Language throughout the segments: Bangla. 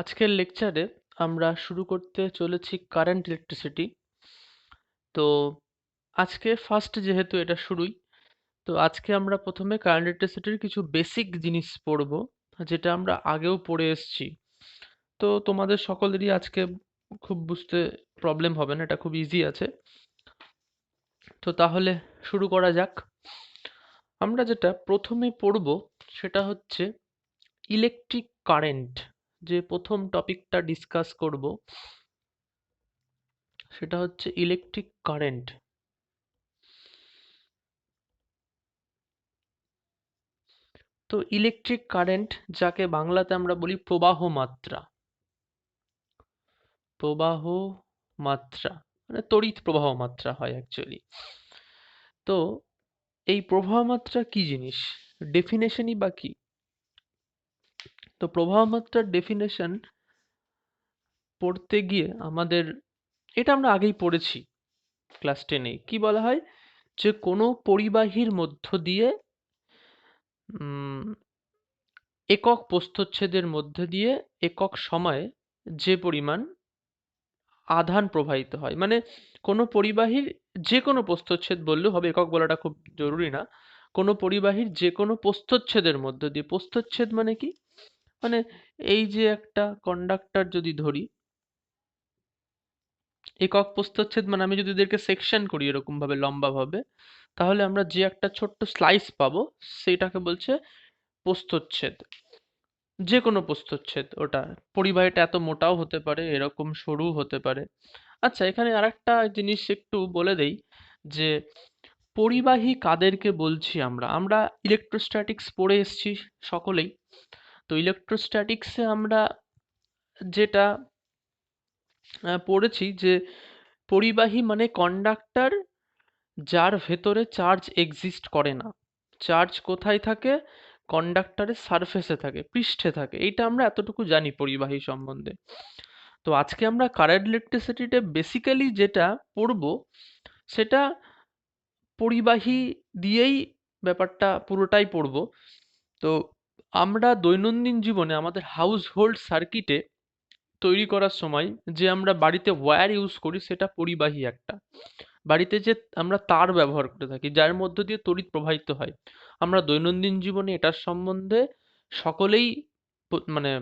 আজকের লেকচারে আমরা শুরু করতে চলেছি কারেন্ট ইলেকট্রিসিটি। তো আজকে ফার্স্ট যেহেতু এটা শুরুই, তো আজকে আমরা প্রথমে কারেন্ট ইলেকট্রিসিটির কিছু বেসিক জিনিস পড়বো, যেটা আমরা আগেও পড়ে এসেছি। তো তোমাদের সকলেরই আজকে খুব বুঝতে প্রবলেম হবে না, এটা খুব ইজি আছে। তো তাহলে শুরু করা যাক। আমরা যেটা প্রথমে পড়বো সেটা হচ্ছে ইলেকট্রিক কারেন্ট। যে প্রথম টপিকটা ডিসকাস করব সেটা হচ্ছে ইলেকট্রিক কারেন্ট। তো ইলেকট্রিক কারেন্ট, যাকে বাংলাতে আমরা বলি প্রবাহ মাত্রা, প্রবাহ মাত্রা মানে তড়িৎ প্রবাহ মাত্রা হয় অ্যাকচুয়ালি। তো এই প্রবাহ মাত্রা কি জিনিস, ডেফিনেশনই বা কি? তো প্রবাহ মাত্রার ডেফিনেশন পড়তে গিয়ে আমাদের, এটা আমরা আগেই পড়েছি ক্লাস 10-এ। কি বলা হয়, যে কোনো পরিবাহীর মধ্য দিয়ে উম, একক প্রস্থচ্ছেদের মধ্যে দিয়ে একক সময়ে যে পরিমাণ আধান প্রবাহিত হয়, মানে কোনো পরিবাহীর যে কোনো প্রস্থচ্ছেদ বললেও হবে, একক বলাটা খুব জরুরি না। কোনো পরিবাহীর যে কোনো প্রস্থচ্ছেদের মধ্য দিয়ে, প্রস্থচ্ছেদ মানে কি, মানে এই যে একটা কন্ডাক্টর যদি ধরি, একক প্রস্থচ্ছেদ মানে আমি যদি এদেরকে সেকশন করি এরকম ভাবে লম্বা ভাবে, তাহলে আমরা যে একটা ছোট্ট স্লাইস পাবো সেটাকে বলছে প্রস্থচ্ছেদ। যে কোনো প্রস্থচ্ছেদ ওটা, পরিবাহীটা এত মোটাও হতে পারে, এরকম সরু হতে পারে। আচ্ছা, এখানে আরেকটা জিনিস একটু বলে দেই, যে পরিবাহী কাদেরকে বলছি আমরা আমরা ইলেকট্রোস্ট্যাটিক্স পড়ে এসেছি সকলেই। তো ইলেকট্রোস্ট্যাটিক্সে আমরা যেটা পড়েছি, যে পরিবাহী মানে কন্ডাক্টর যার ভেতরে চার্জ এক্সিস্ট করে না। চার্জ কোথায় থাকে? কন্ডাক্টরের সারফেসে থাকে, পৃষ্ঠে থাকে। এইটা আমরা এতটুকু জানি পরিবাহী সম্বন্ধে। তো আজকে আমরা কারেন্ট ইলেকট্রিসিটিতে বেসিক্যালি যেটা পড়বো সেটা পরিবাহী দিয়েই ব্যাপারটা পুরোটাই পড়বো। তো আমরা দৈনন্দিন জীবনে আমাদের হাউস হোল্ড সার্কিটে তৈরি করার সময় যে আমরা বাড়িতে ওয়্যার ইউজ করি সেটা পরিবাহী একটা। বাড়িতে যে আমরা তার ব্যবহার করে থাকি যার মধ্য দিয়ে তড়িৎ প্রবাহিত হয়, আমরা দৈনন্দিন জীবনে এটার সম্বন্ধে সকলেই মানে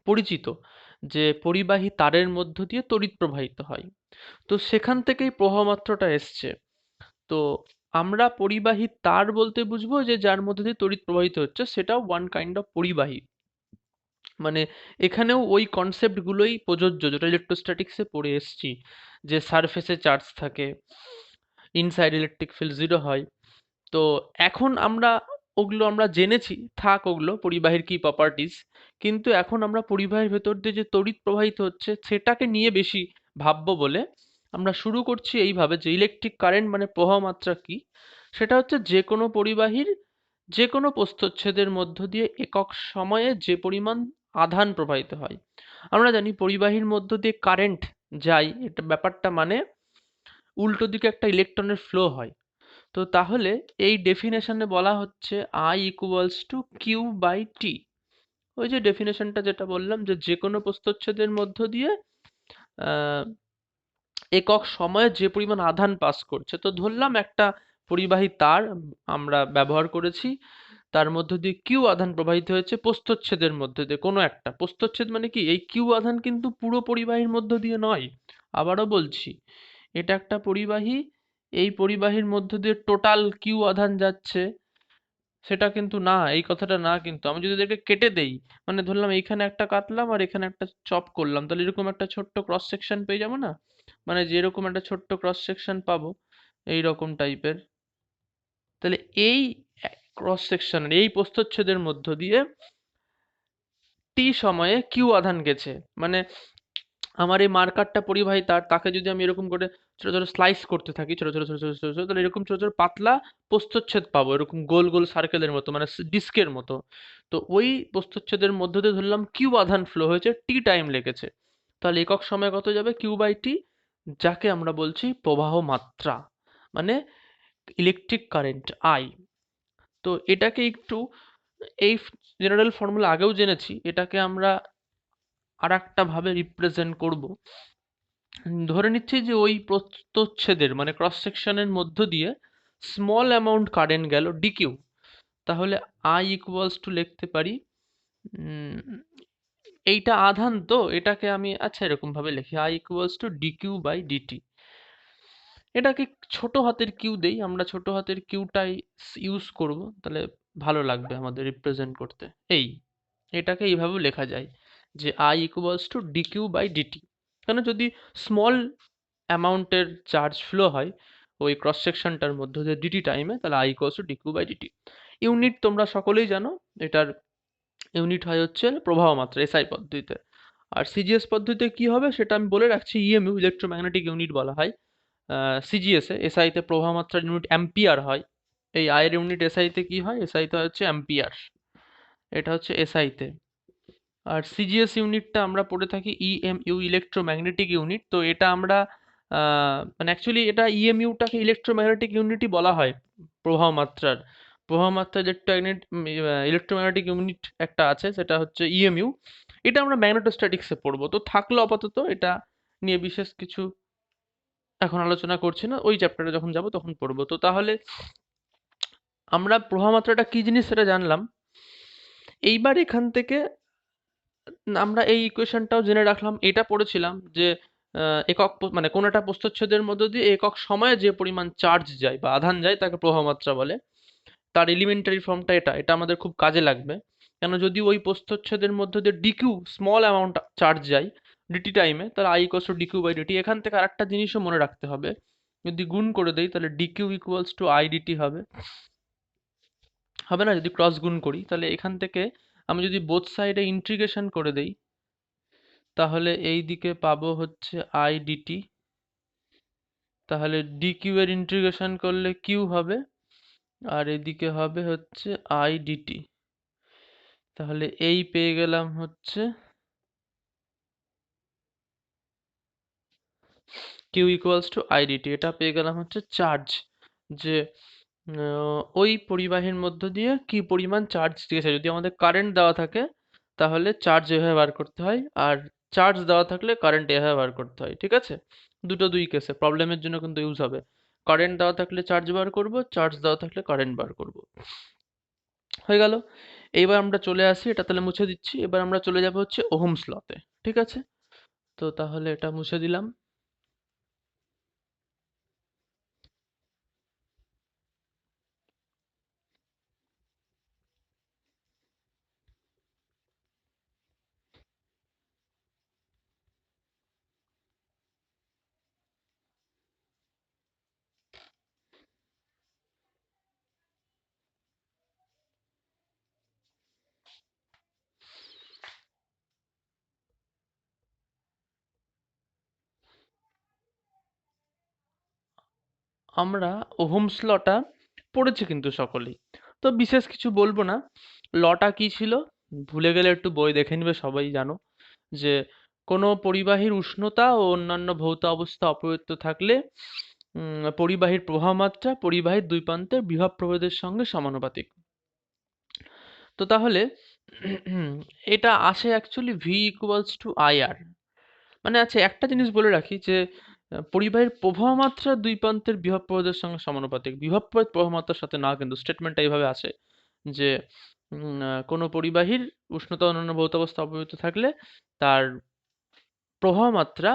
পরিচিত, যে পরিবাহী তারের মধ্য দিয়ে তড়িৎ প্রবাহিত হয়। তো সেখান থেকেই প্রবাহ মাত্রাটা এসছে। তো আমরা পরিবাহী তার বলতে বুঝবো যে যার মধ্যে দিয়ে তড়িৎ প্রবাহিত হচ্ছে, সেটাও ওয়ান কাইন্ড অফ পরিবাহী। মানে এখানেও ওই কনসেপ্ট গুলোই প্রযোজ্য যেটা ইলেকট্রোস্ট্যাটিক্সে পড়ে এসেছি, যে সারফেসে চার্জ থাকে, ইনসাইড ইলেকট্রিক ফিল্ড জিরো হয়। তো এখন আমরা ওগুলো আমরা জেনেছি, থাক ওগুলো পরিবাহীর কি প্রপার্টিজ। কিন্তু এখন আমরা পরিবাহীর ভেতর দিয়ে যে তড়িৎ প্রবাহিত হচ্ছে সেটাকে নিয়ে বেশি ভাববো বলে আমরা শুরু করছি এইভাবে, যে ইলেকট্রিক কারেন্ট মানে প্রবাহ মাত্রা কি। সেটা হচ্ছে যে কোনো পরিবাহীর যে কোনো প্রস্থচ্ছেদের মধ্য দিয়ে একক সময়ে যে পরিমাণ আধান প্রবাহিত হয়। আমরা জানি পরিবাহীর মধ্য দিয়ে কারেন্ট যায়, এটা ব্যাপারটা মানে উল্টো দিকে একটা ইলেকট্রনের ফ্লো হয়। তো তাহলে এই ডেফিনেশনে বলা হচ্ছে I equals to Q by T. ওই যে ডেফিনেশনটা যেটা বললাম, যে যে কোনো প্রস্থচ্ছেদের মধ্য দিয়ে আহ, একক সময়ে যে পরিমাণ আধান পাস করছে। তো ধরলাম একটা পরিবাহী তার আমরা ব্যবহার করেছি, তার মধ্য দিয়ে কিউ আধান প্রবাহিত হয়েছে প্রস্থচ্ছেদের মধ্যে দিয়ে, কোনো একটা প্রস্থচ্ছেদ মানে কি, এই কিউ আধান কিন্তু পুরো পরিবাহীর মধ্য দিয়ে নয়। আবারও বলছি, এটা একটা পরিবাহী, এই পরিবাহীর মধ্য দিয়ে টোটাল কিউ আধান যাচ্ছে সেটা কিন্তু না, এই কথাটা না। কিন্তু আমি যদি এদেরকে কেটে দেই, মানে ধরলাম এইখানে একটা কাটলাম আর এখানে একটা চপ করলাম, তাহলে এরকম একটা ছোট্ট ক্রস সেকশন পেয়ে যাবো না? মানে যেরকম একটা ছোট্ট ক্রস সেকশন পাবো এই রকম টাইপের। তাহলে এই ক্রস সেকশনের এই প্রস্থচ্ছেদের মধ্য দিয়ে টি সময়ে কিউ আধান গেছে। মানে আমার এই মার্কারটা পরিবাহী তার, তাকে যদি আমি এরকম করে ছোট ছোট স্লাইস করতে থাকি, ছোট ছোট ছোট ছোট ছোট ছোট, তাহলে এরকম ছোট ছোট পাতলা প্রস্থচ্ছেদ পাবো, এরকম গোল গোল সার্কেলের মতো, মানে ডিস্কের মতো। তো ওই প্রস্থচ্ছেদের মধ্য দিয়ে ধরলাম কিউ আধান ফ্লো হয়েছে, টি টাইম লেগেছে। তাহলে একক সময় কত যাবে? কিউ বাই টি, যাকে আমরা বলছি প্রবাহ মাত্রা, মানে ইলেকট্রিক কারেন্ট আই। তো এটাকে একটু, এই জেনারেল ফর্মুলা আগেও জেনেছি, এটাকে আমরা আর একটা ভাবে রিপ্রেজেন্ট করব। ধরে নিচ্ছি যে ওই প্রস্থচ্ছেদের মানে ক্রস সেকশনের মধ্য দিয়ে স্মল অ্যামাউন্ট কারেন্ট গেল ডিকিউ, তাহলে আই ইকুয়ালস টু লিখতে পারি, উম, এইটা আধান তো এটাকে আমি আচ্ছা এরকম ভাবে লিখি, I equals to dq by dt. এটাকে ছোট হাতের কিউ দেই, আমরা ছোট হাতের কিউটাই ইউজ করব, তাহলে ভালো লাগবে আমাদের রিপ্রেজেন্ট করতে। এই এটাকে এইভাবেও লেখা যায় যে I equals to dq by dt. কেন, যদি স্মল অ্যামাউন্টের চার্জ ফ্লো হয় ওই ক্রস সেকশনটার মধ্যে দিয়ে ডিটি টাইমে, তাহলে I equals to dq by dt. Unit তোমরা সকলেই জানো, এটার ইউনিট হয় হচ্ছে প্রবাহ মাত্রা এসআই পদ্ধতিতে। আর সিজিএস পদ্ধতিতে কি হবে সেটা আমি বলে রাখছি, ইএমইউ ইলেকট্রোম্যাগনেটিক ইউনিট বলা হয় সিজিএসে। এসআইতে প্রবাহ মাত্রার ইউনিট অ্যাম্পিয়ার হয়। এই আয়ের ইউনিট এসআইতে কি হয়, এসআইতে হচ্ছে অ্যাম্পিয়ার, এটা হচ্ছে এসআইতে। আর সিজিএস ইউনিটটা আমরা পড়ে থাকি ইএমইউ ইলেকট্রোম্যাগনেটিক ইউনিট। তো এটা আমরা মানে অ্যাকচুয়ালি এটা ইএমইউটাকে ইলেকট্রোম্যাগনেটিক ইউনিটই বলা হয় প্রবাহ মাত্রার। প্রবাহ মাত্রার যে একটা ইউনিট ইলেকট্রোম্যাগনেটিক ইউনিট একটা আছে সেটা হচ্ছে ইএমইউ। এটা আমরা ম্যাগনেটোস্ট্যাটিক্সে পড়বো, তো থাকলো আপাতত এটা নিয়ে বিশেষ কিছু এখন আলোচনা করছি না, ওই চ্যাপ্টারে যখন যাব তখন পড়বো। তো তাহলে আমরা প্রবাহ মাত্রাটা কি জিনিস সেটা জানলাম। এইবার এখান থেকে আমরা এই ইকুয়েশনটাও জেনে রাখলাম, এটা পড়েছিলাম যে মানে কোনো একটা প্রস্থচ্ছেদের মধ্য দিয়ে একক সময়ে যে পরিমাণ চার্জ যায় বা আধান যায় তাকে প্রবাহ মাত্রা বলে। তার এলিমেন্টারি ফর্মটা এটা, এটা আমাদের খুব কাজে লাগবে। কেন, যদি ওই প্রস্থচ্ছেদের মধ্য দিয়ে ডিকিউ স্মল অ্যামাউন্ট চার্জ যায় ডিটি টাইমে, তাহলে I equals to dq by dt. এখান থেকে আরেকটা জিনিসও মনে রাখতে হবে, যদি গুণ করে দেই তাহলে dq equals to I dt হবে, হবে না? যদি ক্রস গুণ করি তাহলে এখান থেকে আমি যদি বোথ সাইডে ইন্টিগ্রেশন করে দেই তাহলে এই দিকে পাবো হচ্ছে আই ডিটি, তাহলে ডিকিউ এর ইন্টিগ্রেশন করলে কিউ হবে, আর এদিকে হবে হচ্ছে আই ডিটি। তাহলে এই পেয়ে গেলাম হচ্ছে q equals to I dt. এটা পেয়ে গেলাম হচ্ছে চার্জ, যে ওই পরিবাহীর মধ্য দিয়ে কি পরিমাণ চার্জ দিয়েছে। যদি আমাদের কারেন্ট দেওয়া থাকে তাহলে চার্জ এভাবে বার করতে হয়, আর চার্জ দেওয়া থাকলে কারেন্ট এভাবে বার করতে হয়। ঠিক আছে, দুটো দুই কেসে প্রবলেমের জন্য কিন্তু ইউজ হবে। কারেন্ট দেওয়া থাকলে চার্জ বার করব, চার্জ দেওয়া থাকলে কারেন্ট বার করব। হয়ে গেল। এইবার আমরা চলে আসি, এটা তাহলে মুছে দিচ্ছি। এবার আমরা চলে যাব হচ্ছে ওহমস লতে। ঠিক আছে, তো তাহলে এটা মুছে দিলাম। আমরা ওহমস লটা পড়েছি কিন্তু সকলেই, তো বিশেষ কিছু বলবো না। লটা কি ছিল ভুলে গেলে একটু বই দেখে নিবে, সবাই জানো যে কোনো পরিবাহীর উষ্ণতা ও অন্যান্য ভৌত অবস্থা অপরিবর্তিত থাকলে পরিবাহীর প্রবাহ মাত্রা পরিবাহীর দুই প্রান্তের বিভব প্রভেদের সঙ্গে সমানুপাতিক। তো তাহলে এটা আসে actually V equals to I R. মানে আছে একটা জিনিস বলে রাখি যে পরিবাহীর প্রবাহ মাত্রা দুই প্রান্তের বিভব প্রভেদের সঙ্গে সমানুপাতিক। বিভব প্রভেদ প্রবাহ মাত্রার সাথে না, কিন্তু স্টেটমেন্টটা এইভাবে আসে যে কোনো পরিবাহীর উষ্ণতা অন্যান্য ভৌত অবস্থা অপরিবর্তিত থাকলে তার প্রবাহ মাত্রা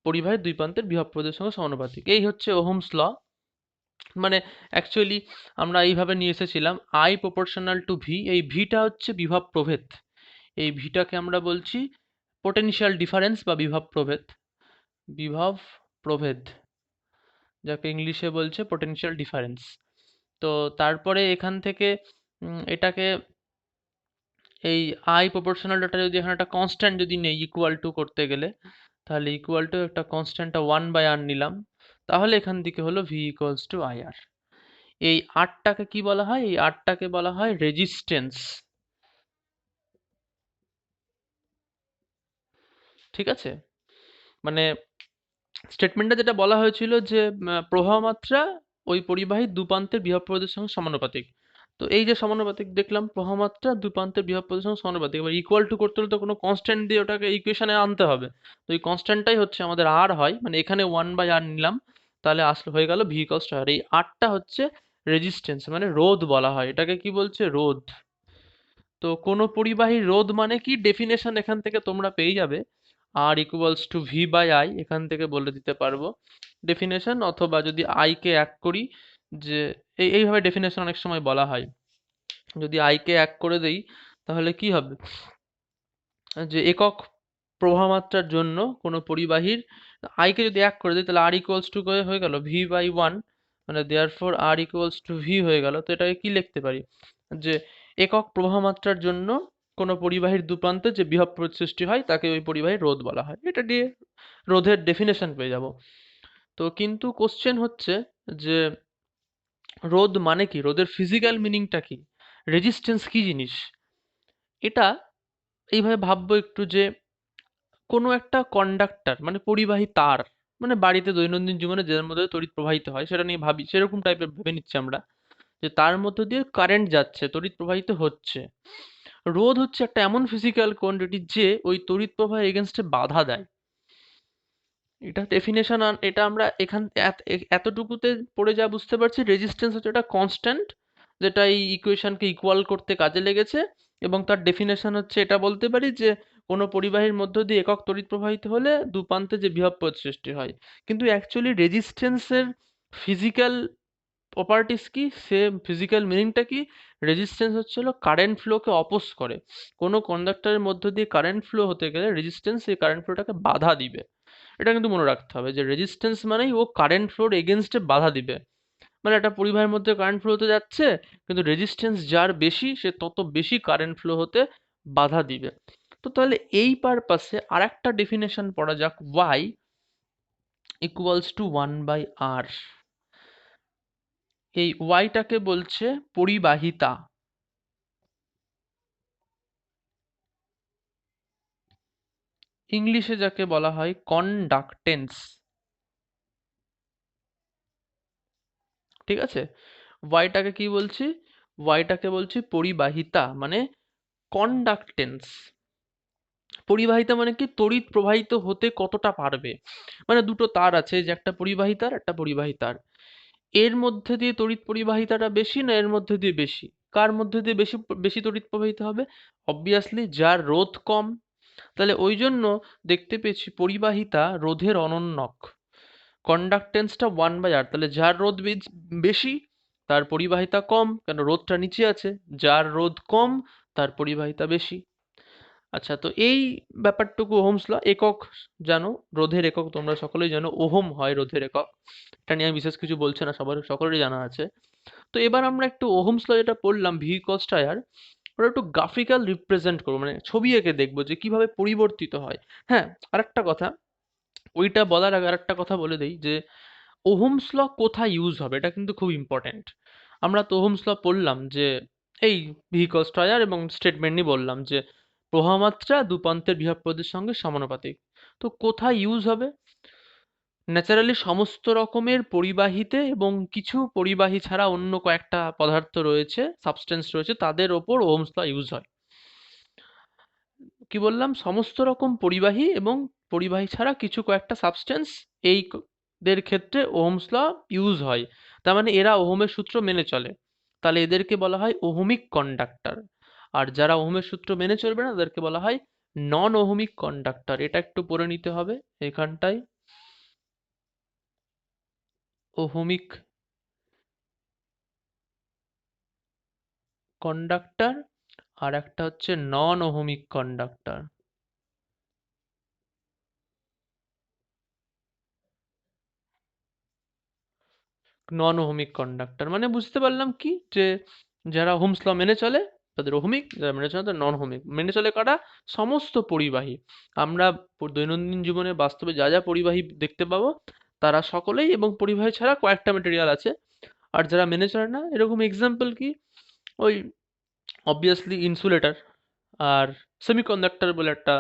পরিবাহীর দুই প্রান্তের বিভব প্রভেদের সঙ্গে সমানুপাতিক। এই হচ্ছে ওহমস ল। মানে অ্যাকচুয়ালি আমরা এইভাবে নিয়ে এসেছিলাম আই প্রপোর্শনাল টু ভি। এই ভিটা হচ্ছে বিভব প্রভেদ, এই ভিটাকে আমরা বলছি পোটেনশিয়াল ডিফারেন্স বা বিভব প্রভেদ। বিভব প্রভেদ যাকে ইংলিশে বলছে পোটেনশিয়াল ডিফারেন্স। তো তারপরে এখান থেকে এটাকে এই আই প্রপোর্শনাল ডাটা যদি এখানে একটা কনস্ট্যান্ট যদি নেই ইকুয়াল টু করতে গেলে, তাহলে ইকুয়াল টু একটা কনস্ট্যান্টটা 1/r নিলাম, তাহলে এখান থেকে হলো ভি ইকুয়ালস টু আই আর। এই আরটাকে কি বলা হয়, এই আরটাকে বলা হয় রেজিস্ট্যান্স। ঠিক আছে, মানে স্টেটমেন্টটা যেটা বলা হয়েছিল যে প্রবাহ মাত্রা ওই পরিবাহীর দুপ্রান্তের বিভব প্রভেদের সঙ্গে সমানুপাতিক। তো এই যে সমানুপাতিক দেখলাম, প্রবাহমাত্রা দুই প্রান্তের বিভব প্রতিসম সমানুপাতিক। এবার ইকুয়াল টু করতে হলে তো কোনো কনস্ট্যান্ট দিয়ে ওটাকে ইকুয়েশনে আনতে হবে। তো এই কনস্ট্যান্টটাই হচ্ছে আমাদের আর হয়, মানে এখানে 1/r নিলাম, তাহলে আসলে হয়ে গেল ভি ইকুয়ালস টু আর। এই আরটা হচ্ছে রেজিস্ট্যান্স, মানে রোধ বলা হয় এটাকে। কি বলছে? রোধ। তো কোনো পরিবাহীর রোধ মানে কি, ডেফিনেশন এখান থেকে তোমরা পেয়ে যাবে। R equals to V by I, এখান থেকে বলে দিতে পারবো ডেফিনেশন। অথবা যদি আই কে এক করি, যে এইভাবে ডেফিনেশন অনেক সময় বলা হয়। যদি আই কে এক করে দেই তাহলে কি হবে, যে একক প্রবাহমাত্রার জন্য কোনো পরিবাহীর আই কে যদি এক করে দিই, তাহলে আর ইকুয়ালস টু হয়ে গেল ভি বাই ওয়ান, মানে therefore R equals to V হয়ে গেল। তো এটাকে কি লিখতে পারি, যে একক প্রবাহমাত্রার জন্য কোনো পরিবাহীর দুপ্রান্তে যে বিভব সৃষ্টি হয় তাকে ওই পরিবাহীর রোধ বলা হয়। এটা দিয়ে রোধের ডেফিনেশন পেয়ে যাব। তো কিন্তু কোশ্চেন হচ্ছে যে রোধ মানে কি, রোধের ফিজিক্যাল মিনিংটা কি, রেজিস্ট্যান্স কি জিনিস। এটা এইভাবে ভাববো একটু, যে কোনো একটা কন্ডাক্টর মানে পরিবাহী তার, মানে বাড়িতে দৈনন্দিন জীবনে যার মধ্যে তড়িৎ প্রবাহিত হয় সেটা নিয়ে ভাবি, সেরকম টাইপের ভেবে নিচ্ছি আমরা, যে তার মধ্য দিয়ে কারেন্ট যাচ্ছে, তড়িৎ প্রবাহিত হচ্ছে। রোধ হচ্ছে একটা এমন ফিজিক্যাল কোয়ান্টিটি যে ওই তড়িৎ প্রবাহের এগেনস্টে বাধা দেয়। এটা ডেফিনেশন, এটা আমরা এখান এতটুকুতে পড়ে যা বুঝতে পারছি, রেজিস্ট্যান্স হচ্ছে একটা কনস্ট্যান্ট যেটা এই ইকুয়েশনকে ইকুয়াল করতে কাজে লেগেছে। এবং তার ডেফিনেশন হচ্ছে, এটা বলতে পারি যে কোনো পরিবাহীর মধ্য দিয়ে একক তড়িৎ প্রবাহিত হলে দুপ্রান্তে যে বিভব পথ সৃষ্টি হয়। কিন্তু অ্যাকচুয়ালি রেজিস্ট্যান্সের ফিজিক্যাল প্রপার্টিস কি, সে ফিজিক্যাল মিনিংটা কি, রেজিস্ট্যান্স হচ্ছে হলো কারেন্ট ফ্লোকে অপোজ করে। কোনো কন্ডাক্টরের মধ্য দিয়ে কারেন্ট ফ্লো হতে গেলে রেজিস্ট্যান্স এই কারেন্ট ফ্লোটাকে বাধা দিবে। এটা কিন্তু মনে রাখতে হবে যে রেজিস্ট্যান্স মানেই ও কারেন্ট ফ্লোর এগেনস্টে বাধা দিবে। মানে একটা পরিবাহের মধ্যে কারেন্ট ফ্লো হতে যাচ্ছে, কিন্তু রেজিস্ট্যান্স যার বেশি সে তত বেশি কারেন্ট ফ্লো হতে বাধা দিবে। তো তাহলে এই পারপাসে আর একটা ডেফিনেশন পড়া যাক, y ইকুয়ালস টু 1/r। এই ওয়াইটাকে বলছে পরিবাহিতা, ইংলিশে যাকে বলা হয় কন্ডাক্টেন্স। ঠিক আছে, ওয়াইটাকে কি বলছি, ওয়াইটাকে বলছি পরিবাহিতা, মানে কন্ডাক্টেন্স। পরিবাহিতা মানে কি, তড়িৎ প্রবাহিত হতে কতটা পারবে। মানে দুটো তার আছে, যে একটা পরিবাহী তার একটা পরিবাহী তার, এর মধ্যে দিয়ে তড়িৎ পরিবাহিতাটা বেশি না এর মধ্যে দিয়ে বেশি, কার মধ্যে দিয়ে বেশি বেশি তড়িৎ প্রবাহিত হবে, অবভিয়াসলি যার রোধ কম। তাহলে ওই জন্য দেখতে পেয়েছি পরিবাহিতা রোধের অনন্যক, কন্ডাক্টেন্সটা 1/r। তাহলে যার রোধ বেশি তার পরিবাহিতা কম, কেন রোধটা নিচে আছে। যার রোধ কম তার পরিবাহিতা বেশি। আচ্ছা, তো এই ব্যাপারটুকু ওহমস ল। একক জানো, রোধের একক তোমরা সকলেই জানো, ওহম হয় রোধের একক। এটা নিয়ে আমি বিশেষ কিছু বলছি না, সবার সকলেরই জানা আছে। তো এবার আমরা একটু ওহমস ল যেটা পড়লাম, ভি কস্ট আয়ার, ওটা একটু গ্রাফিক্যাল রিপ্রেজেন্ট করবো, মানে ছবি এঁকে দেখবো যে কিভাবে পরিবর্তিত হয়। হ্যাঁ, আরেকটা কথা, ওইটা বলার আগে আরেকটা কথা বলে দেই, যে ওহমস ল কোথায় ইউজ হবে, এটা কিন্তু খুব ইম্পর্ট্যান্ট। আমরা তো ওহমস ল পড়লাম যে এই ভি কস্ট আয়ার এবং স্টেটমেন্টই বললাম যে প্রবাহমাত্রা দুপ্রান্তের বিভব পথের সঙ্গে সমানুপাতিক। তো কোথায় ইউজ হবে, ন্যাচারালি সমস্ত রকমের পরিবাহীতে এবং কিছু পরিবাহী ছাড়া অন্য কয়েকটা পদার্থ রয়েছে, সাবস্টেন্স রয়েছে, তাদের ওপর ওহমস ল ইউজ হয়। কি বললাম, সমস্ত রকম পরিবাহী এবং পরিবাহী ছাড়া কিছু কয়েকটা সাবস্টেন্স, এই দের ক্ষেত্রে ওহমস ল ইউজ হয়। তার মানে এরা ওহমের সূত্র মেনে চলে, তাহলে এদেরকে বলা হয় ওহমিক কন্ডাক্টর। আর যারা ওহমের সূত্র মেনে চলবে না তাদেরকে বলা হয় নন ওহমিক কন্ডাক্টর। এটা একটু পড়ে নিতে হবে এখানটায়, ওহমিক কন্ডাক্টর আর একটা হচ্ছে non ohmic conductor. Non ohmic conductor মানে বুঝতে পারলাম কি, যে যারা ওহমস ল মেনে চলে তাদের ওহমিক, যারা মেনে চলে তাদের নন ওহমিক। মেনে চলে কারা, সমস্ত পরিবাহী। আমরা দৈনন্দিন জীবনে বাস্তবে যা যা পরিবাহী দেখতে পাবো তারা সকলেই, এবং পরিবাহী ছাড়া কয়েকটা মেটেরিয়াল আছে। আর যারা মেনে চলে না, এরকম এক্সাম্পল কি, ওই অবভিয়াসলি ইনসুলেটর আর সেমিকন্ডাক্টর বলে একটা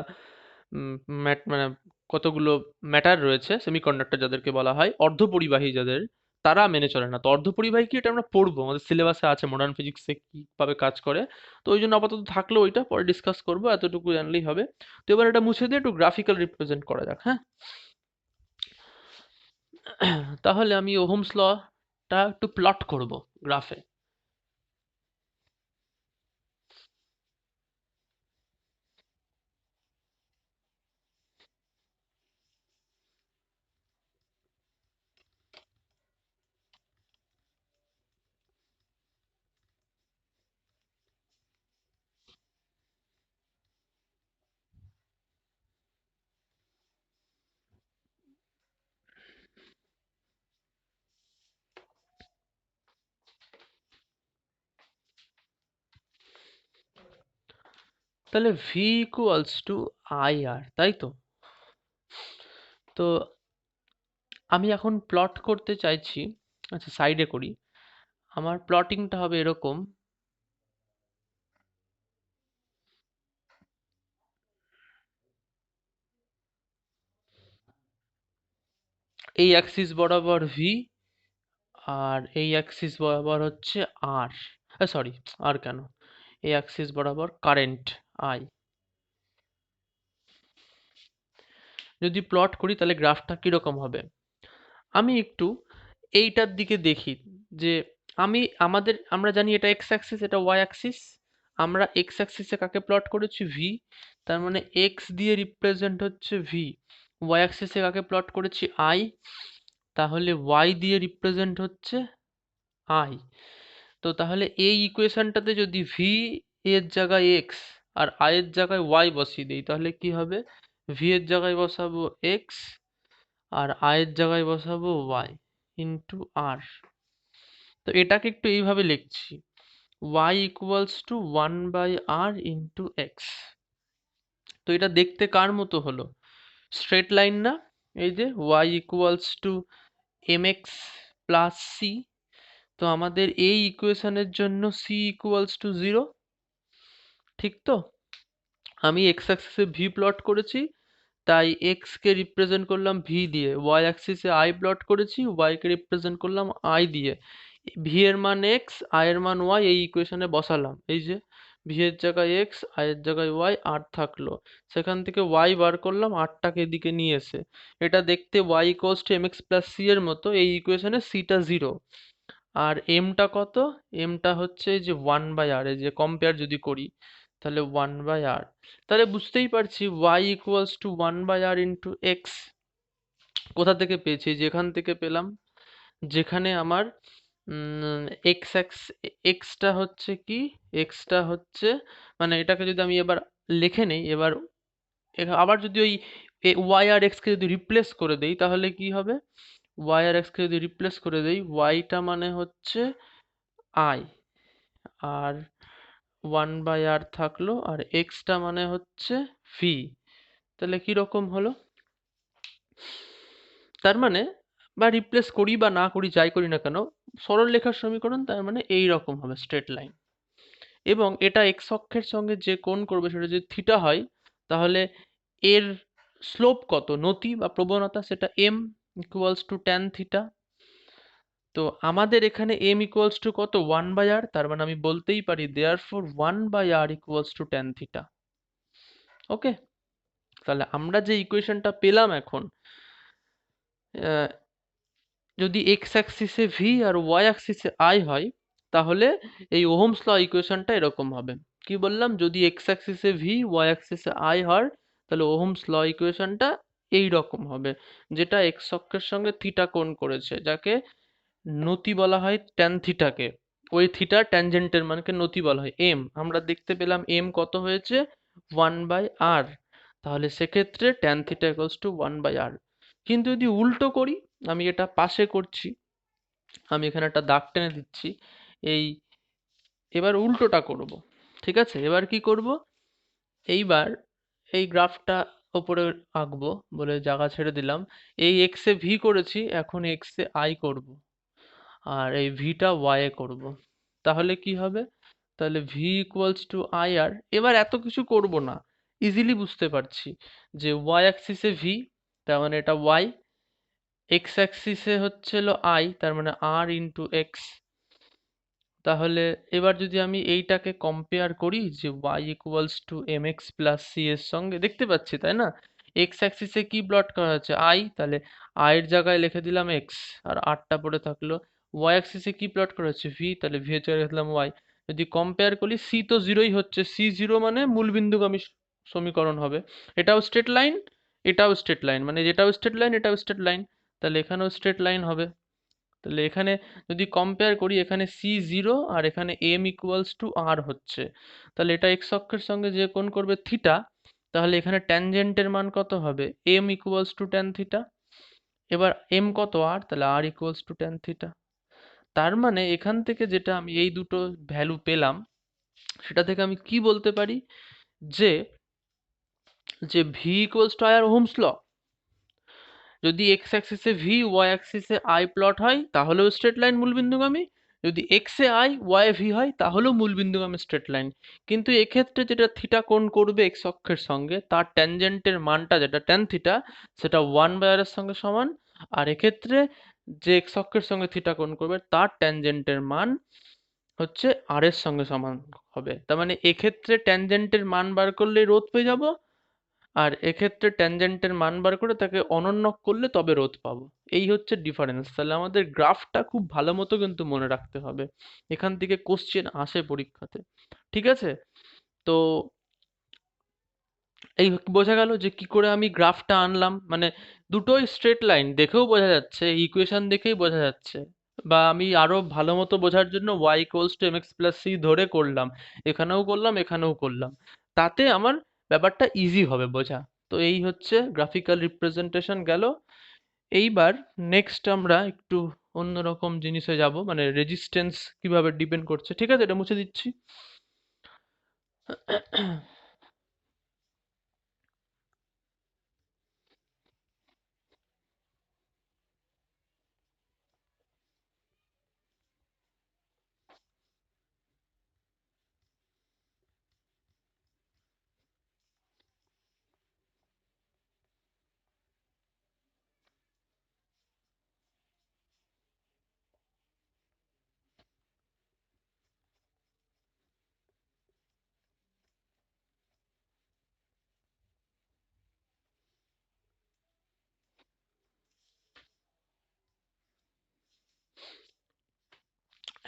মানে কতগুলো ম্যাটার রয়েছে, সেমিকন্ডাক্টর যাদেরকে বলা হয়, অর্ধপরিবাহী যাদের, তারা মেনে চলে না। তো অর্ধপরিবাহী কি, এটা আমরা পড়বো, আমাদের সিলেবাসে আছে মডার্ন ফিজিক্সে কিভাবে কাজ করে। তো ওই জন্য আপাতত থাকলো ওইটা, পরে ডিসকাস করবো, এতটুকু জানলেই হবে। তো এবার এটা মুছে দিয়ে একটু গ্রাফিক্যাল রিপ্রেজেন্ট করা যাক, হ্যাঁ। তাহলে আমি ওহমস লটা একটু প্লট করব গ্রাফে। তাহলে ভি ইকুয়ালস টু আই আর, তাই তো? তো আমি এখন প্লট করতে চাইছি, আচ্ছা সাইডে করি। আমার প্লটিংটা হবে এরকম, এই অ্যাক্সিস বরাবর ভি, আর এই অ্যাক্সিস বরাবর হচ্ছে আর, সরি আর কেন, এই অ্যাক্সিস বরাবর কারেন্ট আই। যদি প্লট করি তাহলে গ্রাফটা কিরকম হবে? আমি একটু এইটার দিকে দেখি, যে আমরা জানি এটা এক্স অ্যাক্সিস, এটা ওয়াই অ্যাক্সিস। আমরা এক্স অ্যাক্সিসে কাকে প্লট করেছি? ভি। তার মানে এক্স দিয়ে রিপ্রেজেন্ট হচ্ছে ভি। ওয়াই অ্যাক্সিসে কাকে প্লট করেছি? আই। তাহলে ওয়াই দিয়ে রিপ্রেজেন্ট হচ্ছে আই। তো তাহলে এই ইকুয়েশনটাতে যদি ভি এর জায়গায় এক্স আর আই এর জায়গায় ওয়াই বসিয়ে দিই, তাহলে কি হবে? ভি এর জায়গায় বসাবো এক্স, আর আই এর জায়গায় বসাবো ওয়াই ইন্টু আর। তো এটাকে একটু এইভাবে লিখছি, y equals to one by r into x. তো এটা দেখতে কার মতো হলো? স্ট্রেট লাইন না? এই যে y equals to m x plus c. তো আমাদের এই ইকুয়েশনের জন্য c ইকুয়ালস টু জিরো, ঠিক তো? আমি এক্স অ্যাক্সিসে ভি প্লট করেছি, তাই এক্স কে রিপ্রেজেন্ট করলাম ভি দিয়ে, ওয়াই অ্যাক্সিসে আই প্লট করেছি, ওয়াই কে রিপ্রেজেন্ট করলাম আই দিয়ে। ভি এর মান এক্স, আই এর মান ওয়াই, এই ইকুয়েশনে বসালাম। এই যে ভি এর জায়গায় এক্স, আই এর জায়গায় ওয়াই, আর থাকলো। সেখান থেকে ওয়াই বার করলাম, আরটাকে এদিকে নিয়ে এসে। এটা দেখতে y equals to m x plus c এর মতো। এই ইকুয়েশনে সিটা জিরো, আর এমটা কত? এমটা হচ্ছে যে ওয়ান বাই আর, এই যে কম্পেয়ার যদি করি তাহলে ওয়ান বাই আর। তাহলে বুঝতেই পারছি y equals to one by r into x. কোথা থেকে পেয়েছি? যেখান থেকে পেলাম, যেখানে আমার এক্স এক্স এক্সটা হচ্ছে কি, এক্সটা হচ্ছে, মানে এটাকে যদি আমি এবার লিখে নেই, এবার আবার যদি ওই ওয়াই আর এক্সকে যদি রিপ্লেস করে দেই তাহলে কি হবে? ওয়াই আর এক্সকে যদি রিপ্লেস করে দেই, ওয়াইটা মানে হচ্ছে আই, আর ওয়ান বাই আর থাকলো, আর এক্সটা মানে হচ্ছে ভি। তাহলে কি রকম হলো? তার মানে, বা রিপ্লেস করি বা না করি, যাই করি না কেন, সরল রেখার সমীকরণ তার মানে এই রকম হবে, স্ট্রেট লাইন। এবং এটা এক্স অক্ষের সঙ্গে যে কোণ করবে সেটা যদি থিটা হয়, তাহলে এর স্লোপ কত, নতি বা প্রবণতা, সেটা M equals to tan theta. তো আমাদের এখানে এম ইকুয়ালস টু কত? One by R. তার মানে আমি বলতেই পারি therefore one by R equals to tan theta. Okay, তাহলে আমরা যে ইকুয়েশনটা পেলাম এখন, আহ, যদি এক্স অ্যাক্সিসে ভি আর ওয়াই অ্যাক্সিসে আই হয়, তাহলে এই ওহমস ল ইকুয়েশনটা এরকম হবে। কি বললাম? যদি এক্স অ্যাক্সিসে ভি, ওয়াই অ্যাক্সিসে আই হয়, তাহলে ওহমস ল ইকুয়েশনটা এই রকম হবে, যেটা এক্স অক্ষের সঙ্গে থিটা কোণ করেছে, যাকে নতি বলা হয় ট্যান থিটাকে। ওই থিটা ট্যানজেন্টের মানকে নতি বলা হয়। এম আমরা দেখতে পেলাম, এম কত হয়েছে? One by R. তাহলে সেক্ষেত্রে tan theta equals to one by R. কিন্তু যদি উল্টো করি, আমি এটা পাশে করছি, আমি এখানে একটা দাগ টেনে দিচ্ছি, এই এবার উল্টোটা করব। ঠিক আছে, এবার কি করব? এইবার এই গ্রাফটা ওপরে আঁকবো বলে জায়গা ছেড়ে দিলাম। এই এক্স এ ভি করেছি, এখন এক্স এ আই করব, আর এই ভিটা ওয়াই এ করব। তাহলে কি হবে? তাহলে ভি ইকুয়ালস টু আই আর। এবার এত কিছু করব না, ইজিলি বুঝতে পারছি যে ওয়াই অ্যাক্সিসে ভি, তার মানে এটা ওয়াই, এক্স অ্যাক্সিসে হচ্ছিল আই, তার মানে আর ইন্টু এক্স। তাহলে এবার যদি আমি এইটাকে কম্পেয়ার করি যে y equals to m x plus c এর সঙ্গে, দেখতে পাচ্ছি তাই না, এক্স অ্যাক্সিসে কি প্লট করা হচ্ছে আই, তাহলে আই এর জায়গায় লিখে দিলাম এক্স আর আরটা পড়ে থাকলো। ওয়াই অ্যাক্সিসে কি প্লট করা হচ্ছে ভি, তাহলে ভি এর জায়গায় লিখে দিলাম ওয়াই। যদি কম্পেয়ার করি সি তো জিরোই হচ্ছে, সি জিরো মানে মূলবিন্দুগামী সমীকরণ হবে। এটাও স্ট্রেট লাইন, এটাও স্ট্রেট লাইন, মানে যেটাও স্ট্রেট লাইন এটাও স্ট্রেট লাইন, তাহলে এখানেও স্ট্রেট লাইন হবে। তাহলে এখানে যদি কম্পেয়ার করি, এখানে সি জিরো আর এখানে এম ইকুয়ালস টু আর হচ্ছে, তাহলে এটা এক্স অক্ষের সঙ্গে যে কোণ করবে থিটা, তাহলে এখানে ট্যানজেন্টের মান কত হবে m equals to tan theta. এবার এম কত আর, তাহলে r equals to tan theta. তার মানে এখান থেকে যেটা আমি এই দুটো ভ্যালু পেলাম, সেটা থেকে আমি কি বলতে পারি যে যে V equals to I R ohm's law. যদি এক্স অ্যাক্সিসে ভি ওয়াই অ্যাক্সিসে আই প্লট হয় তাহলেও স্ট্রেট লাইন মূলবিন্দুগামী, যদি এক্স এ আই ওয়াই ভি হয় তাহলেও মূলবিন্দুগামী স্ট্রেট লাইন। কিন্তু এক্ষেত্রে যেটা থিটা কোণ করবে এক্স অক্ষের সঙ্গে, তার ট্যানজেন্টের মানটা যেটা ট্যান থিটা, সেটা ওয়ান বাই আর এর সঙ্গে সমান। আর এক্ষেত্রে যে এক্স অক্ষের সঙ্গে থিটা কোণ করবে তার ট্যানজেন্টের মান হচ্ছে আর এর সঙ্গে সমান হবে। তার মানে এক্ষেত্রে ট্যানজেন্টের মান বার করলে রোধ পেয়ে যাব, আর এক্ষেত্রে ট্যানজেন্টের মান বার করে তাকে অনন্যক করলে তবে রোধ পাবো। এই হচ্ছে ডিফারেন্স। তাহলে আমাদের গ্রাফটা খুব ভালো মতো কিন্তু মনে রাখতে হবে, এখান থেকে কোশ্চেন আসে পরীক্ষাতে। ঠিক আছে? তো এই বোঝা গেল যে কি করে আমি গ্রাফটা আনলাম, মানে দুটোই স্ট্রেট লাইন দেখেও বোঝা যাচ্ছে, ইকুয়েশন দেখেই বোঝা যাচ্ছে। বা আমি আরো ভালো মতো বোঝার জন্য y equals two mx plus c ধরে করলাম, এখানেও করলাম এখানেও করলাম, তাতে আমার ব্যাপারটা ইজি হবে বোঝা। তো এই হচ্ছে গ্রাফিক্যাল রিপ্রেজেন্টেশন গেল। এইবার নেক্সট আমরা একটু অন্যরকম জিনিসে যাব, মানে রেজিস্ট্যান্স কিভাবে ডিপেন্ড করছে। ঠিক আছে, এটা মুছে দিচ্ছি।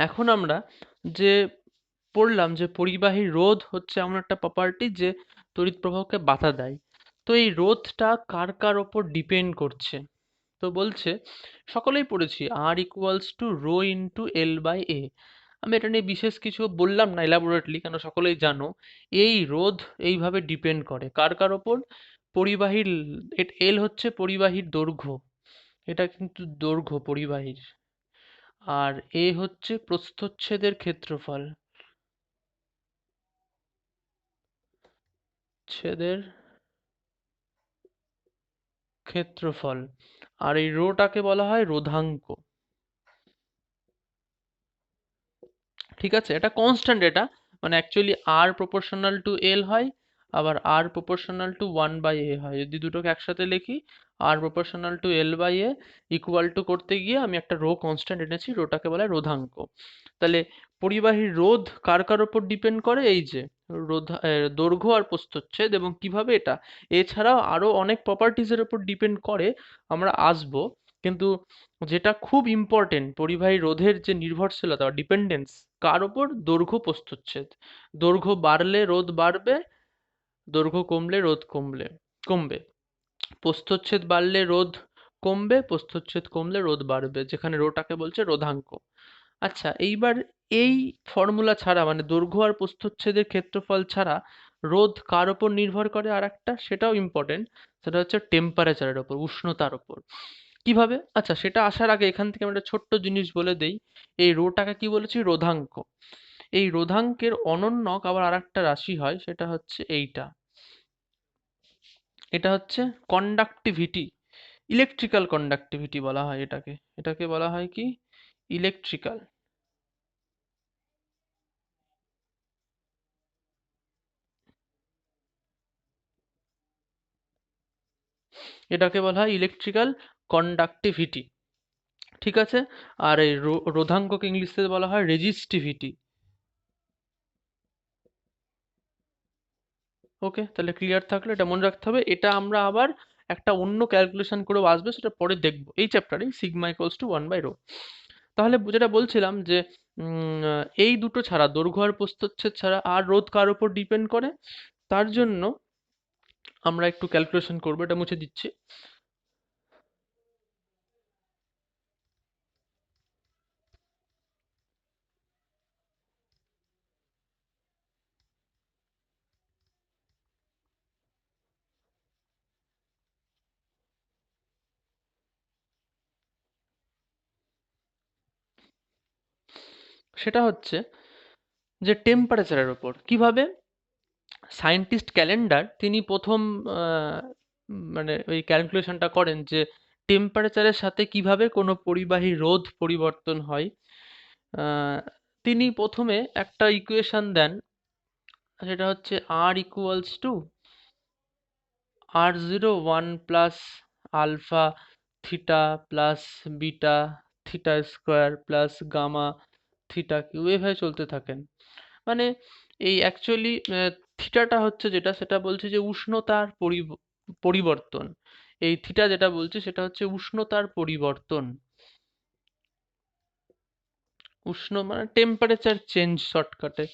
এখন আমরা যে পড়লাম যে পরিবাহী রোধ হচ্ছে এমন একটা প্রপার্টি যে তড়িৎ প্রবাহকে বাধা দেয়। তো এই রোধটা কার কার ওপর ডিপেন্ড করছে, তো বলছে সকলেই পড়েছি R equals to rho into L by A. আমি এটা নিয়ে বিশেষ কিছু বললাম না ইলাবোরেটলি, কেন সকলেই জানো এই রোধ এইভাবে ডিপেন্ড করে কার কার ওপর, পরিবাহীর। এল হচ্ছে পরিবাহীর দৈর্ঘ্য, এটা কিন্তু দৈর্ঘ্য পরিবাহীর। আর এ হচ্ছে প্রস্থচ্ছেদের ক্ষেত্রফল, ছেদের ক্ষেত্রফল। আর এই রোটাকে বলা হয় রোধাঙ্ক। ঠিক আছে, এটা কনস্ট্যান্ট, এটা মানে actually R proportional to L হয়, আবার R proportional to one by A হয়। যদি দুটোকে একসাথে লিখি, R proportional to L by A equal to করতে গিয়ে আমি একটা রো কনস্ট্যান্ট এনেছি, রোটাকে বলা হয় রোধাঙ্ক। তাহলে পরিবাহীর রোধ কার কার উপর ডিপেন্ড করে, এই যে দৈর্ঘ্য আর প্রস্থচ্ছেদ, এবং কিভাবে এটা এছাড়াও আরো অনেক প্রপার্টিজের উপর ডিপেন্ড করে, আমরা আসবো। কিন্তু যেটা খুব ইম্পর্টেন্ট পরিবাহী রোধের যে নির্ভরশীলতা বা ডিপেন্ডেন্স, কার ওপর, দৈর্ঘ্য প্রস্থচ্ছেদ। দৈর্ঘ্য বাড়লে রোধ বাড়বে, দৈর্ঘ্য কমলে রোধ কমবে। প্রস্থচ্ছেদ বাড়লে রোধ কমবে, প্রস্থচ্ছেদ কমলে রোধ বাড়বে, যেখানে রোটাকে বলছে রোধাঙ্ক। আচ্ছা, এইবার এই ফর্মুলা ছাড়া, মানে দৈর্ঘ্য আর প্রস্থচ্ছেদের ক্ষেত্রফল ছাড়া রোধ কার ওপর নির্ভর করে আর একটা, সেটাও ইম্পর্টেন্ট, সেটা হচ্ছে টেম্পারেচারের ওপর, উষ্ণতার ওপর। কিভাবে? আচ্ছা, সেটা আসার আগে এখান থেকে আমি একটা ছোট্ট জিনিস বলে দেই। এই রোটাকে কি বলেছি, রোধাঙ্ক। এই রোধাঙ্কের অনন্যক আবার আরেকটা রাশি হয়, সেটা হচ্ছে এইটা, এটা হচ্ছে কন্ডাক্টিভিটি। ইলেকট্রিক্যাল কন্ডাক্টিভিটি বলা হয় এটাকে, এটাকে বলা হয় কি, ইলেকট্রিক্যাল। এটাকে বলা হয় ইলেকট্রিক্যাল কন্ডাক্টিভিটি। ঠিক আছে? আর এই রোধাঙ্ককে ইংলিশে বলা হয় রেজিস্টিভিটি। ওকে, তাহলে ক্লিয়ার থাকলো, এটা মনে রাখতে হবে। এটা আমরা আবার একটা অন্য ক্যালকুলেশন করেও আসবে, সেটা পরে দেখবো এই চ্যাপ্টারে, সিগমা ইকুয়ালস টু 1/ρ। তাহলে যেটা বলছিলাম যে এই দুটো ছাড়া, দৈর্ঘ্য আর প্রস্থচ্ছেদ ছাড়া আর রোধ কার উপর ডিপেন্ড করে, তার জন্য আমরা একটু ক্যালকুলেশন করবো। এটা মুছে দিচ্ছি। সেটা হচ্ছে যে টেম্পারেচারের ওপর কিভাবে সায়েন্টিস্ট ক্যালেন্ডার তিনি প্রথম মানে ওই ক্যালকুলেশনটা করেন যে টেম্পারেচারের সাথে কিভাবে কোনো পরিবাহী রোধ পরিবর্তন হয়। আহ, তিনি প্রথমে একটা ইকুয়েশন দেন, সেটা হচ্ছে R equals to r01 plus alpha theta plus beta theta square plus gamma theta cube, এভাবে চলতে থাকেন। মানে এই অ্যাকচুয়ালি থিটাটা হচ্ছে যেটা, সেটা বলছে যে উষ্ণতার পরিবর্তন। এই থিটা যেটা বলছে সেটা হচ্ছে উষ্ণতার পরিবর্তন। উষ্ণ মানে টেম্পারেচার চেঞ্জ শর্টকাটে।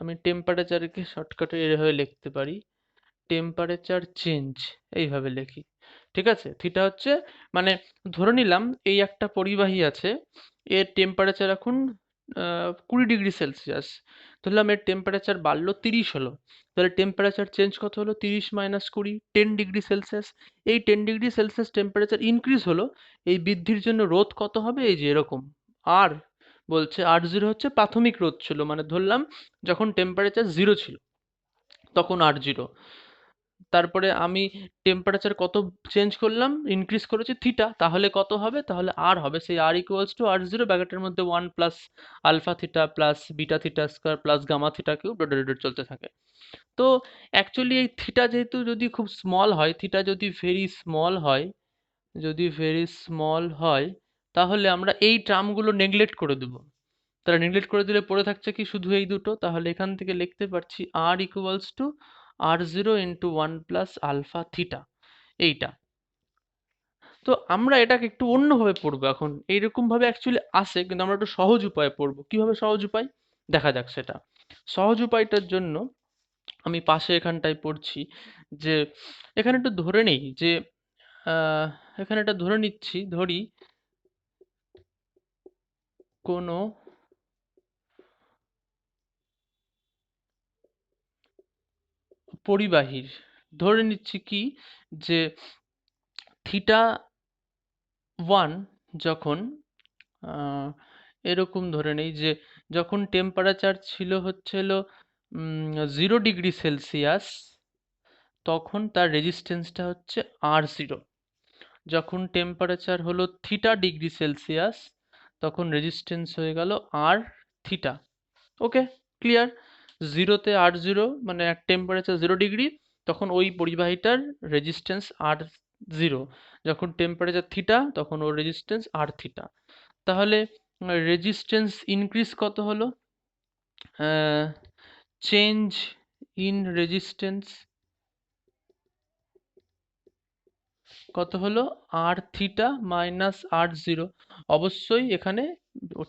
আমি টেম্পারেচারকে শর্টকাটে এভাবে লিখতে পারি, টেম্পারেচার চেঞ্জ, এইভাবে লিখি। ঠিক আছে? থিটা হচ্ছে মানে ধরে নিলাম এই একটা পরিবাহী আছে, এর টেম্পারেচার এখন 20 ডিগ্রি সেলসিয়াস। ধরলাম এর টেম্পারেচার বাড়লো 30 হলো, তাহলে টেম্পারেচার চেঞ্জ কত হলো? 30 - 20, 10 ডিগ্রি সেলসিয়াস। এই 10 ডিগ্রি সেলসিয়াস টেম্পারেচার ইনক্রিজ হলো, এই বৃদ্ধির জন্য রোধ কত হবে? এই যে এরকম আর, বলছে R0 হচ্ছে প্রাথমিক রোধ ছিল, মানে ধরলাম যখন টেম্পারেচার 0 ছিল তখন R0। তারপরে আমি টেম্পারেচার কত চেঞ্জ করলাম, ইনক্রিজ করেছি থিটা, তাহলে কত হবে? তাহলে আর হবে সেই আর ইকুয়ালস টু R0 ব্র্যাকেটের মধ্যে 1 plus alpha theta plus beta theta square plus gamma theta cube dot dot dot চলতে থাকে। তো অ্যাকচুয়ালি এই থিটা যেহেতু যদি খুব স্মল হয়, থিটা যদি ভেরি স্মল হয়, যদি ভেরি স্মল হয়, তাহলে আমরা এই টার্মগুলো নেগলেক্ট করে দেবো। তাহলে নেগলেক্ট করে দিলে পড়ে থাকছে কি? শুধু এই দুটো। তাহলে এখান থেকে লিখতে পারছি R equals to R0 into 1 plus alpha theta, এইটা। তো আমরা এটাকে একটু অন্যভাবে পড়বো এখন। এইরকম ভাবে অ্যাকচুয়ালি আসে, কিন্তু আমরা একটু সহজ উপায়ে পড়বো। কিভাবে সহজ উপায়? দেখা যাক সেটা। সহজ উপায়টার জন্য আমি পাশে এখানটায় পড়ছি যে এখানে একটু ধরে নেই যে আহ, এখানে একটা ধরে নিচ্ছি, ধরি কোনো পরিবাহীর, ধরে নিচ্ছি কি যে থিটা 1 যখন আহ, এরকম ধরে নেই যে যখন টেম্পারেচার ছিল হচ্ছে হলো 0 ডিগ্রি সেলসিয়াস, তখন তার রেজিস্ট্যান্সটা হচ্ছে R0। যখন টেম্পারেচার হলো θ ডিগ্রি সেলসিয়াস, তখন রেজিস্ট্যান্স হয়ে গেল আর থিটা। ওকে, ক্লিয়ার? 0 তে R0 মানে এক টেম্পারেচার 0 ডিগ্রি, তখন ওই পরিবাহীটার রেজিস্ট্যান্স R0। যখন টেম্পারেচার থিটা, তখন ওর রেজিস্ট্যান্স আর থিটা। তাহলে রেজিস্ট্যান্স ইনক্রিজ কত হলো? চেঞ্জ ইন রেজিস্ট্যান্স কত হলো? আর থিটা মাইনাস R0। অবশ্যই এখানে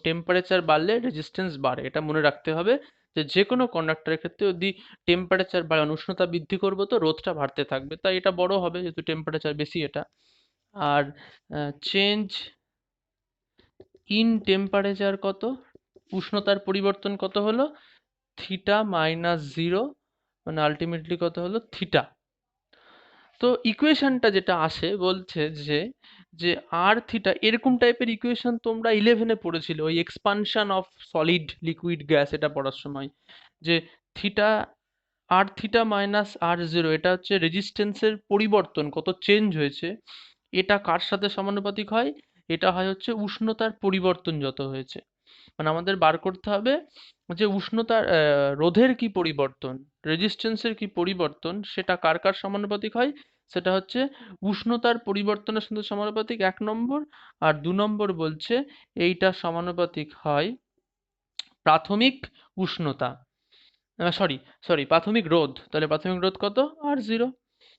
টেম্পারেচার বাড়লে রেজিস্ট্যান্স বাড়ে, এটা মনে রাখতে হবে যে যে কোনো কন্ডাক্টরের ক্ষেত্রে যদি টেম্পারেচার বাড়ে, মানে উষ্ণতা বৃদ্ধি করবো, তো রোধটা বাড়তে থাকবে, তাই এটা বড় হবে যেহেতু টেম্পারেচার বেশি এটা। আর চেঞ্জ ইন টেম্পারেচার কত? উষ্ণতার পরিবর্তন কত হলো? θ - 0, মানে আলটিমেটলি কত হলো? থিটা। তো ইকুয়েশনটা যেটা আসে বলছে যে যে আর থিটা, এরকম টাইপের ইকুয়েশন তোমরা 11-এ পড়েছিলে, ওই expansion of solid liquid gas, এটা পড়ার সময়। যে থিটা, আর থিটা মাইনাস R0, এটা হচ্ছে রেজিস্ট্যান্সের পরিবর্তন কত চেঞ্জ হয়েছে। এটা কার সাথে সমানুপাতিক হয়? এটা হয় হচ্ছে উষ্ণতার পরিবর্তন যত হয়েছে। মানে আমাদের বার করতে হবে যে উষ্ণতার রোধের কি পরিবর্তন, রেজিস্ট্যান্সের কি পরিবর্তন, সেটা কার কার সমানুপাতিক হয়? সেটা হচ্ছে উষ্ণতার পরিবর্তনের সাথে সমানুপাতিক 1 নম্বর, আর 2 নম্বর বলছে এইটা সমানুপাতিক হয় প্রাথমিক উষ্ণতা, সরি সরি প্রাথমিক রোধ। তাহলে প্রাথমিক রোধ কত? R0।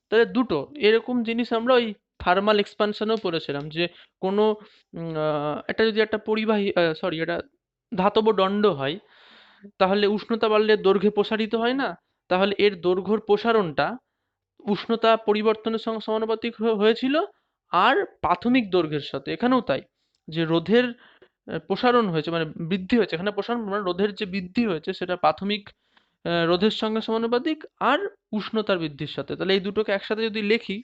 তাহলে দুটো এরকম জিনিস আমরা ওই থার্মাল এক্সপানশনেও পড়েছিলাম, যে কোনো এটা যদি একটা পরিবাহী, সরি, এটা ধাতব দণ্ড হয়, তাহলে উষ্ণতা বাড়লে দৈর্ঘ্যে প্রসারিত হয় না? তাহলে এর দৈর্ঘ্যর প্রসারণটা উষ্ণতা পরিবর্তনের সঙ্গে সমানুপাতিক হয়েছিল আর প্রাথমিক দৈর্ঘ্যের সাথে। এখানেও তাই, যে রোধের প্রসারণ হয়েছে মানে বৃদ্ধি হয়েছে, এখানে প্রসারণ মানে রোধের যে বৃদ্ধি হয়েছে সেটা প্রাথমিক রোধের সঙ্গে সমানুপাতিক আর উষ্ণতার বৃদ্ধির সাথে। তাহলে এই দুটোকে একসাথে যদি লিখি,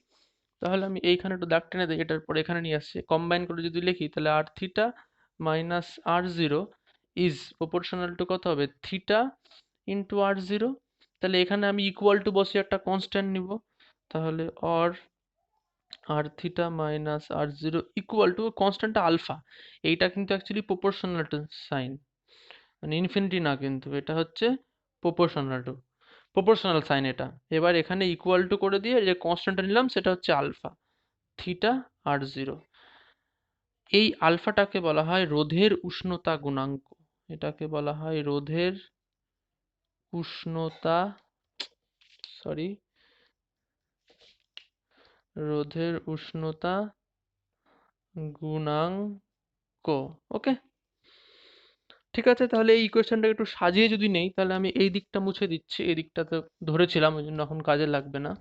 তাহলে আমি এইখানে একটু দাগ টেনে দিই, এটার পর এখানে নিয়ে আসছি, কম্বাইন করে যদি লিখি তাহলে R theta minus R0 is proportional to কত হবে? Theta into R0। তাহলে এখানে আমি ইকুয়াল টু বসে একটা কনস্ট্যান্ট নিব, তাহলে R theta minus R0 equal to কনস্ট্যান্টটা আলফা। এইটা কিন্তু অ্যাকচুয়ালি প্রপোর্শনাল টু সাইন, মানে ইনফিনিটি না, কিন্তু এটা হচ্ছে প্রপোর্শনাল টু, প্রপোর্শনাল সাইন এটা। এবার এখানে ইকুয়াল টু করে দিয়ে যে কনস্ট্যান্টটা নিলাম সেটা হচ্ছে আলফা, থিটা R0। এই আলফাটাকে বলা হয় রোধের উষ্ণতা গুণাঙ্ক, এটাকে বলা হয় রোধের উষ্ণতা, সরি, রোধের উষ্ণতা গুণাঙ্ক। ওকে, ঠিক আছে। তাহলে এই ইকুয়েশনটাকে একটু সাজিয়ে যদি নেই, তাহলে আমি এই দিকটা মুছে দিচ্ছি, এই দিকটাতে ধরেছিলাম ওই জন্য এখন কাজে লাগবে না।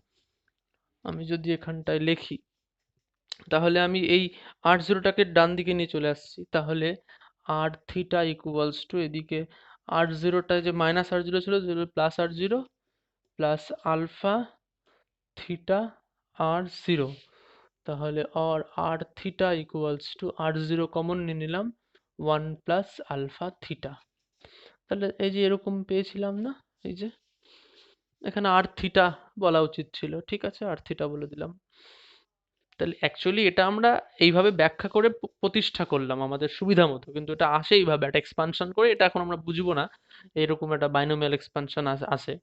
আমি যদি এখানটায় লিখি, তাহলে আমি এই R0টাকে ডান দিকে নিয়ে চলে আসছি, তাহলে আর থিটা ইকুয়ালস টু এদিকে R0টা যে মাইনাস R0 ছিল plus R0 plus alpha theta R0। তাহলে R theta equals to R0 common নিয়ে নিলাম, 1 প্লাস আলফা থিটা। তাহলে এই যে এরকম পেয়েছিলাম না, এই যে এখানে আর থিটা বলা উচিত ছিল, ঠিক আছে, আর থিটা বলে দিলাম। তাহলে অ্যাকচুয়ালি এটা আমরা এইভাবে ব্যাখ্যা করে প্রতিষ্ঠা করলাম আমাদের সুবিধা মতো, কিন্তু এটা আসে এইভাবে একটা এক্সপানশন করে, এটা এখন আমরা বুঝবো না এরকম একটা বাইনোমিয়াল এক্সপানশন আসে।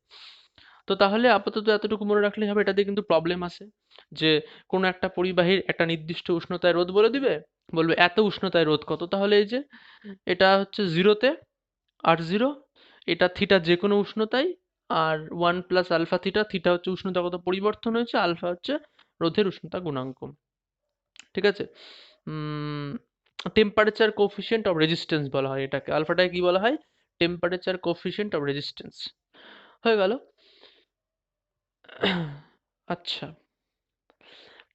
তো তাহলে আপাতত এতটুকু মনে রাখলেই হবে। এটাতে কিন্তু প্রবলেম আসে যে কোনো একটা পরিবাহীর একটা নির্দিষ্ট উষ্ণতায় রোধ বলে দিবে, বলবে এত উষ্ণতায় রোধ কত, তাহলে এই যে এটা হচ্ছে জিরোতে R0, এটা থিটা যে কোনো উষ্ণতায়, আর 1 প্লাস আলফা থিটা, থিটা হচ্ছে উষ্ণতাগত পরিবর্তন হয়েছে, আলফা হচ্ছে রোধের উষ্ণতা গুণাঙ্ক, ঠিক আছে। টেম্পারেচার কোফিসিয়েন্ট অফ রেজিস্ট্যান্স বলা হয় এটাকে, আলফাটাকে কি বলা হয়? Temperature coefficient of resistance. হয়ে গেল। আচ্ছা,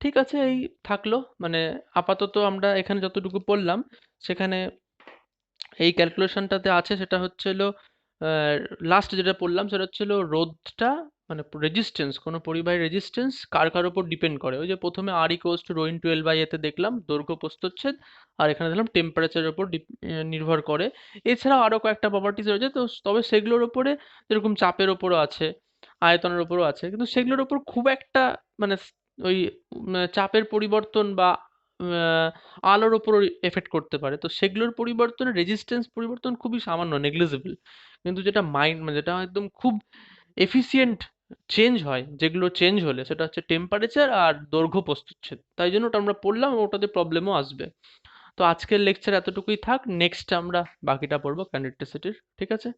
ঠিক আছে, এই থাকলো। মানে আপাতত আমরা এখানে যতটুকু পড়লাম, সেখানে এই ক্যালকুলেশনটাতে আছে সেটা হচ্ছিল, লাস্ট যেটা পড়লাম সেটা হচ্ছিল রোধটা, মানে রেজিস্ট্যান্স, কোনো পরিবাহীর রেজিস্ট্যান্স কার কার উপর ডিপেন্ড করে। ওই যে প্রথমে R equals to rho into L by এতে দেখলাম দৈর্ঘ্য প্রস্থচ্ছেদ, আর এখানে দেখলাম টেম্পারেচারের উপর নির্ভর করে। এছাড়াও আরও কয়েকটা প্রপার্টিজ রয়েছে, তো তবে সেগুলোর উপরে যেরকম চাপের ওপরও আছে, আয়তনের ওপরও আছে, কিন্তু সেগুলোর ওপর খুব একটা মানে ওই চাপের পরিবর্তন বা আহ, আলোর ওপর এফেক্ট করতে পারে, তো সেগুলোর পরিবর্তনে রেজিস্ট্যান্স পরিবর্তন খুবই সামান্য, নেগলিজেবল। কিন্তু যেটা মানে যেটা একদম খুব এফিসিয়েন্ট চেঞ্জ হয়, যেগুলো চেঞ্জ হলে সেটা হচ্ছে টেম্পারেচার আর দৈর্ঘ্য প্রস্থচ্ছেদ। তাই জন্য ওটা আমরা পড়লাম, ওটাতে প্রবলেমও আসবে। তো আজকের লেকচার এতটুকুই থাক, নেক্সট আমরা বাকিটা পড়বো কন্ডাক্টিসিটির, ঠিক আছে।